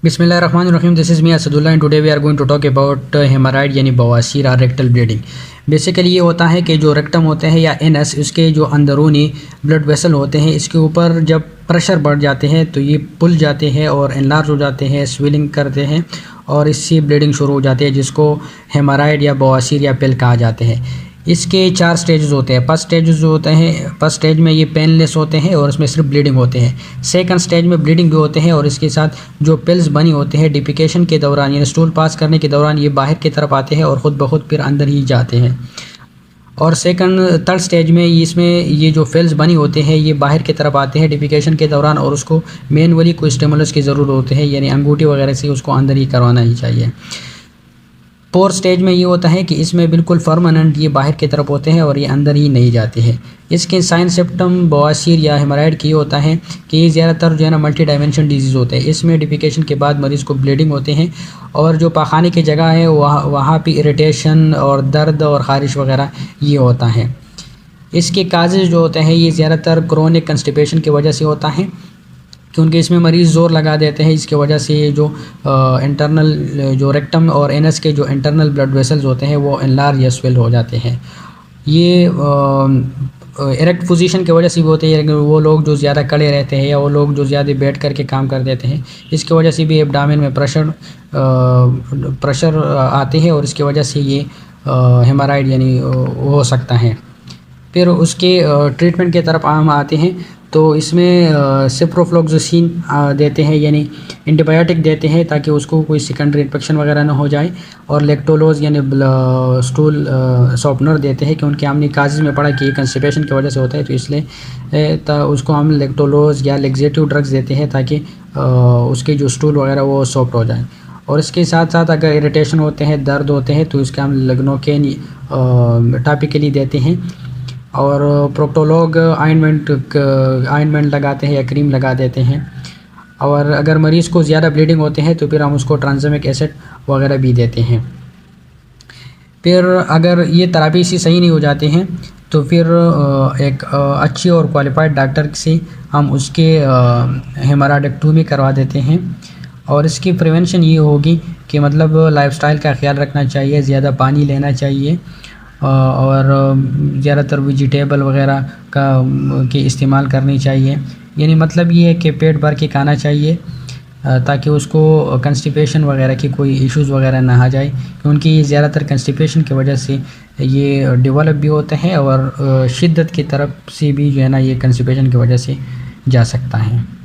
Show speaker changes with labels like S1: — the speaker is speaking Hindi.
S1: बिस्मिल्लाहिर्रहमानिर्रहीम। This is me Asadullah and today we are going to talk about haemorrhoid यानी बवासीर और रेक्टल ब्लीडिंग। बेसिकली ये होता है कि जो रेक्टम होते हैं या एनस, इसके जो अंदरूनी ब्लड वेसल होते हैं, इसके ऊपर जब प्रेशर बढ़ जाते हैं तो ये पुल जाते हैं और एनलार्ज हो जाते हैं, स्वेलिंग करते हैं और इससे ब्लीडिंग शुरू हो जाती है, जिसको हेमराइड या बवासीर या पिल कहा जाते हैं। इसके 4 स्टेजेस होते हैं। फर्स्ट स्टेज जो होते हैं, फर्स्ट स्टेज में ये पेनलेस होते हैं और इसमें सिर्फ ब्लीडिंग होते हैं। सेकंड स्टेज में ब्लीडिंग भी होते हैं और इसके साथ जो पिल्स बनी होते हैं डिफिकेशन के दौरान यानी स्टूल पास करने के दौरान ये बाहर की तरफ आते हैं और ख़ुद ब खुद फिर अंदर ही जाते हैं। और थर्ड स्टेज में इसमें ये जो फिल्स बनी होते हैं ये बाहर की तरफ आते हैं डिफिकेशन के दौरान और उसको मैनुअली कोई स्टिमुलस की ज़रूरत होती है, यानी अंगूठी वगैरह से उसको अंदर ही करवाना ही चाहिए। फोर्थ स्टेज में ये होता है कि इसमें बिल्कुल परमानेंट ये बाहर की तरफ होते हैं और ये अंदर ही नहीं जाते हैं। इसके साइन सिम्पटम बवासीर या हेमराइड की होता है कि ये ज़्यादातर जो है ना मल्टी डायमेंशन डिजीज़ होते हैं। इसमें डिफिकेशन के बाद मरीज़ को ब्लीडिंग होते हैं और जो पाखाने की जगह है वहाँ पे इरिटेशन और दर्द और ख़ारिश वगैरह ये होता है। इसके काजेज़ जो होते हैं ये ज़्यादातर क्रोनिक कंस्टिपेशन की वजह से होता है, क्योंकि इसमें मरीज़ ज़ोर लगा देते हैं। इसकी वजह से जो इंटरनल जो रेक्टम और एनस के जो इंटरनल ब्लड वेसल्स होते हैं वो एनलार्ज या स्वेल हो जाते हैं। ये इरेक्ट पोजीशन की वजह से भी होते हैं। वो लोग जो ज़्यादा खड़े रहते हैं या वो लोग जो ज़्यादा बैठ करके काम कर देते हैं, इसकी वजह से भी एब्डामेन में प्रेशर आते हैं और इसकी वजह से ये हेमराइड यानी हो सकता है। फिर उसके ट्रीटमेंट की तरफ हम आते हैं तो इसमें सिप्रोफ्लोक्सासिन देते हैं, यानी एंटीबायोटिक देते हैं ताकि उसको कोई सेकेंडरी इन्फेक्शन वगैरह ना हो जाए। और लेक्टोलोज यानी स्टूल सॉफ्टनर देते हैं, क्योंकि हमने काजेज़ में पढ़ा कि ये कंस्टिपेशन की वजह से होता है, तो इसलिए उसको हम लेक्टोलोज या लेक्सेटिव ड्रग्स देते हैं ताकि उसके जो स्टूल वगैरह वो सॉफ्ट हो जाए। और इसके साथ साथ अगर इरिटेशन होते हैं, दर्द होते हैं, तो इसका हम लेग्नोकेन टॉपिकली देते हैं और प्रोक्टोलॉग आइंटमेंट लगाते हैं या क्रीम लगा देते हैं। और अगर मरीज़ को ज़्यादा ब्लीडिंग होते हैं तो फिर हम उसको ट्रांसमिक एसिड वगैरह भी देते हैं। फिर अगर ये थेरेपी से सही नहीं हो जाते हैं तो फिर एक अच्छी और क्वालिफाइड डॉक्टर से हम उसके हेमराइडेक्टोमी करवा देते हैं। और इसकी प्रिवेंशन ये होगी कि मतलब लाइफस्टाइल का ख्याल रखना चाहिए, ज़्यादा पानी लेना चाहिए और ज़्यादातर वेजिटेबल वगैरह की इस्तेमाल करनी चाहिए। यानी मतलब ये है कि पेट भर के खाना चाहिए ताकि उसको कंस्टिपेशन वगैरह की कोई इश्यूज़ वगैरह ना आ जाए, क्योंकि ये ज़्यादातर कंस्टिपेशन की वजह से ये डेवलप भी होते हैं और शिद्दत की तरफ से भी जो है ना ये कंस्टिपेशन की वजह से जा सकता है।